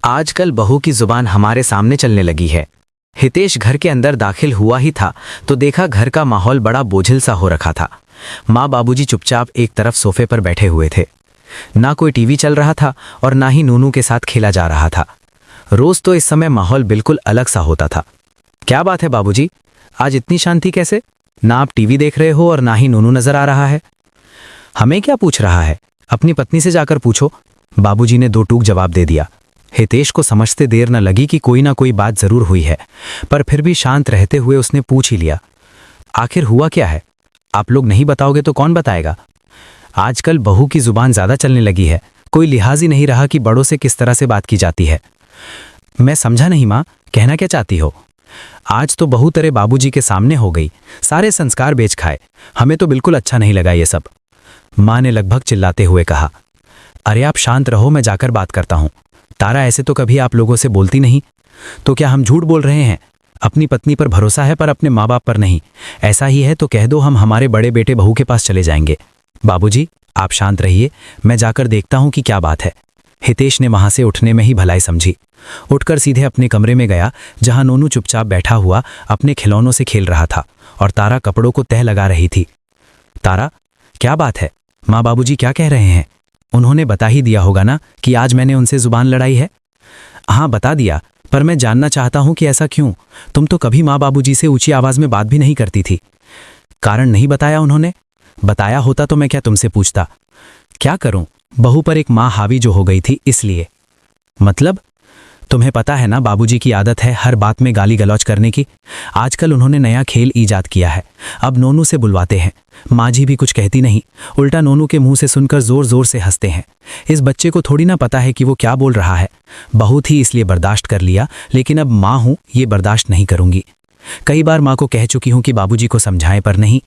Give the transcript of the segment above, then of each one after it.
आजकल बहू की जुबान हमारे सामने चलने लगी है। हितेश घर के अंदर दाखिल हुआ ही था तो देखा घर का माहौल बड़ा बोझिल सा हो रखा था। माँ बाबूजी चुपचाप एक तरफ सोफे पर बैठे हुए थे। ना कोई टीवी चल रहा था और ना ही नूनू के साथ खेला जा रहा था। रोज तो इस समय माहौल बिल्कुल अलग सा होता था। क्या बात है बाबूजी, आज इतनी शांति कैसे? ना आप टीवी देख रहे हो और ना ही नूनू नजर आ रहा है। हमें क्या पूछ रहा है, अपनी पत्नी से जाकर पूछो, बाबूजी ने दो टूक जवाब दे दिया। हितेश को समझते देर न लगी कि कोई ना कोई बात जरूर हुई है, पर फिर भी शांत रहते हुए उसने पूछ ही लिया, आखिर हुआ क्या है? आप लोग नहीं बताओगे तो कौन बताएगा? आजकल बहू की जुबान ज्यादा चलने लगी है, कोई लिहाज ही नहीं रहा कि बड़ों से किस तरह से बात की जाती है। मैं समझा नहीं माँ, कहना क्या चाहती हो? आज तो बहू तेरे बाबूजी के सामने हो गई, सारे संस्कार बेच खाए। हमें तो बिल्कुल अच्छा नहीं लगा ये सब, माँ ने लगभग चिल्लाते हुए कहा। अरे आप शांत रहो, मैं जाकर बात करता हूँ। तारा ऐसे तो कभी आप लोगों से बोलती नहीं, तो क्या हम झूठ बोल रहे हैं? अपनी पत्नी पर भरोसा है पर अपने माँ बाप पर नहीं। ऐसा ही है तो कह दो, हम हमारे बड़े बेटे बहू के पास चले जाएंगे। बाबूजी आप शांत रहिए, मैं जाकर देखता हूँ कि क्या बात है। हितेश ने वहां से उठने में ही भलाई समझी। उठकर सीधे अपने कमरे में गया, जहां नोनू चुपचाप बैठा हुआ अपने खिलौनों से खेल रहा था और तारा कपड़ों को तह लगा रही थी। तारा क्या बात है, माँ बाबूजी क्या कह रहे हैं? उन्होंने बता ही दिया होगा ना कि आज मैंने उनसे जुबान लड़ाई है। हाँ बता दिया, पर मैं जानना चाहता हूं कि ऐसा क्यों? तुम तो कभी माँ बाबूजी से ऊंची आवाज में बात भी नहीं करती थी। कारण नहीं बताया उन्होंने? बताया होता तो मैं क्या तुमसे पूछता? क्या करूं, बहू पर एक माँ हावी जो हो गई थी इसलिए। मतलब? तुम्हें पता है ना बाबूजी की आदत है हर बात में गाली गलौज करने की। आजकल उन्होंने नया खेल ईजाद किया है, अब नोनू से बुलवाते हैं। माँ जी भी कुछ कहती नहीं, उल्टा नोनू के मुंह से सुनकर जोर जोर से हंसते हैं। इस बच्चे को थोड़ी ना पता है कि वो क्या बोल रहा है। बहुत ही इसलिए बर्दाश्त कर लिया, लेकिन अब माँ हूं, ये बर्दाश्त नहीं करूंगी। कई बार माँ को कह चुकी हूं कि बाबूजी को समझाएं, पर नहीं।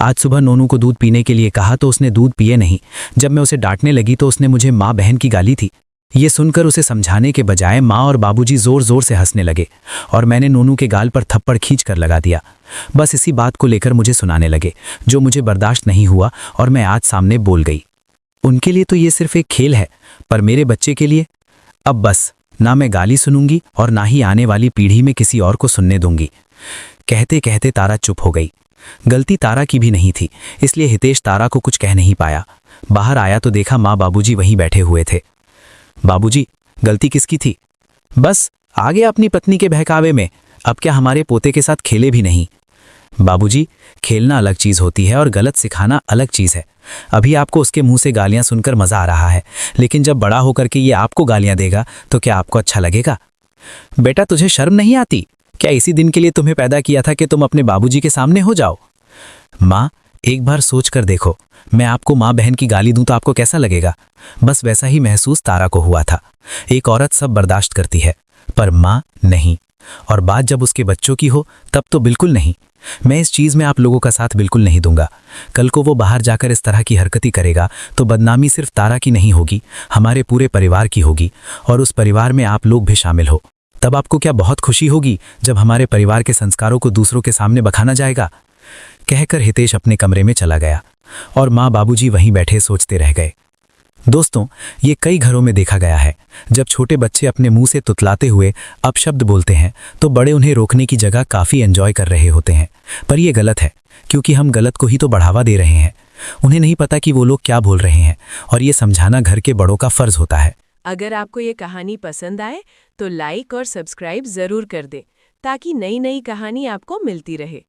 आज सुबह नोनू को दूध पीने के लिए कहा तो उसने दूध पिए नहीं। जब मैं उसे डांटने लगी तो उसने मुझे माँ बहन की गाली थी। ये सुनकर उसे समझाने के बजाय माँ और बाबूजी जोर जोर से हंसने लगे और मैंने नोनू के गाल पर थप्पड़ खींच कर लगा दिया। बस इसी बात को लेकर मुझे सुनाने लगे, जो मुझे बर्दाश्त नहीं हुआ और मैं आज सामने बोल गई। उनके लिए तो ये सिर्फ एक खेल है, पर मेरे बच्चे के लिए अब बस ना मैं गाली सुनूंगी और ना ही आने वाली पीढ़ी में किसी और को सुनने दूंगी। कहते कहते तारा चुप हो गई। गलती तारा की भी नहीं थी, इसलिए हितेश तारा को कुछ कह नहीं पाया। बाहर आया तो देखा माँ बाबूजी वहीं बैठे हुए थे। बाबूजी गलती किसकी थी? बस आ गया अपनी पत्नी के बहकावे में, अब क्या हमारे पोते के साथ खेले भी नहीं? बाबूजी खेलना अलग चीज होती है और गलत सिखाना अलग चीज है। अभी आपको उसके मुंह से गालियां सुनकर मजा आ रहा है, लेकिन जब बड़ा होकर के ये आपको गालियां देगा तो क्या आपको अच्छा लगेगा? बेटा तुझे शर्म नहीं आती? क्या इसी दिन के लिए तुम्हें पैदा किया था कि तुम अपने बाबूजी के सामने हो जाओ? माँ एक बार सोच कर देखो, मैं आपको माँ बहन की गाली दूं तो आपको कैसा लगेगा? बस वैसा ही महसूस तारा को हुआ था। एक औरत सब बर्दाश्त करती है, पर माँ नहीं। और बात जब उसके बच्चों की हो तब तो बिल्कुल नहीं। मैं इस चीज में आप लोगों का साथ बिल्कुल नहीं दूंगा। कल को वो बाहर जाकर इस तरह की हरकती करेगा तो बदनामी सिर्फ तारा की नहीं होगी, हमारे पूरे परिवार की होगी, और उस परिवार में आप लोग भी शामिल हो। तब आपको क्या बहुत खुशी होगी जब हमारे परिवार के संस्कारों को दूसरों के सामने बखाना जाएगा? कहकर हितेश अपने कमरे में चला गया और माँ बाबूजी वहीं बैठे सोचते रह गए। दोस्तों, ये कई घरों में देखा गया है। जब छोटे बच्चे अपने मुंह से तुतलाते हुए अपशब्द बोलते हैं तो बड़े उन्हें रोकने की जगह काफ़ी एंजॉय कर रहे होते हैं, पर यह गलत है, क्योंकि हम गलत को ही तो बढ़ावा दे रहे हैं। उन्हें नहीं पता कि वो लोग क्या बोल रहे हैं, और ये समझाना घर के बड़ों का फर्ज होता है। अगर आपको ये कहानी पसंद आए तो लाइक और सब्सक्राइब ज़रूर कर दे, ताकि नई नई कहानी आपको मिलती रहे।